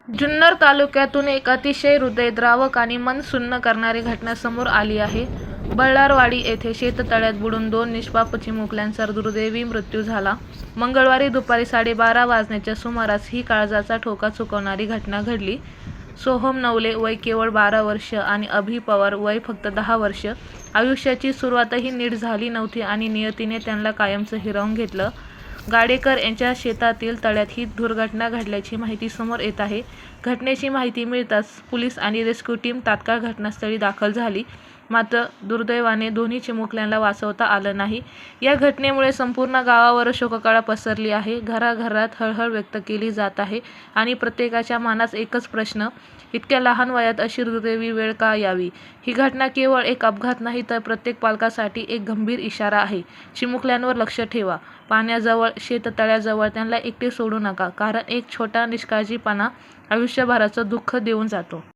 जुन्नर तालुक्यातून एक अतिशय हृदयद्रावक आणि मन सुन्न करणारी घटना समोर आली आहे. बल्लारवाडी येथे शेततळ्यात बुडून 2 निष्पाप चिमुकल्यांचा दुर्दैवी मृत्यू झाला. मंगळवारी दुपारी 12:30 वाजण्याच्या सुमारास ही काळजाचा ठोका चुकवणारी घटना घडली. सोहम नवले वय केवळ 12 वर्ष आणि अभि पवार वय फक्त 10 वर्ष. आयुष्याची सुरुवातही नीट झाली नव्हती आणि नियतीने त्यांना कायमचं हिरावून घेतलं. गाडेकर यांच्या शेतातील तळ्यात ही दुर्घटना घडल्याची माहिती समोर येत आहे. घटनेची माहिती मिळताच पोलीस आणि रेस्क्यू टीम तात्काळ घटनास्थळी दाखल झाली. मात्र दुर्दैवाने दोन्ही चिमुकल्यांना वाचवता आलं नाही. या घटनेमुळे संपूर्ण गावावर शोककळा पसरली आहे. घराघरात हळहळ व्यक्त केली जात आहे आणि प्रत्येकाच्या मनात एकच प्रश्न, इतक्या लहान वयात अशी दुर्दैवी वेळ का यावी? ही घटना केवळ एक अपघात नाही तर प्रत्येक पालकासाठी एक गंभीर इशारा आहे. चिमुकल्यांवर लक्ष ठेवा. पाण्याजवळ, शेततळ्याजवळ त्यांना एकटे सोडू नका, कारण एक छोटा निष्काळजीपणा आयुष्यभराचं दुःख देऊन जातो.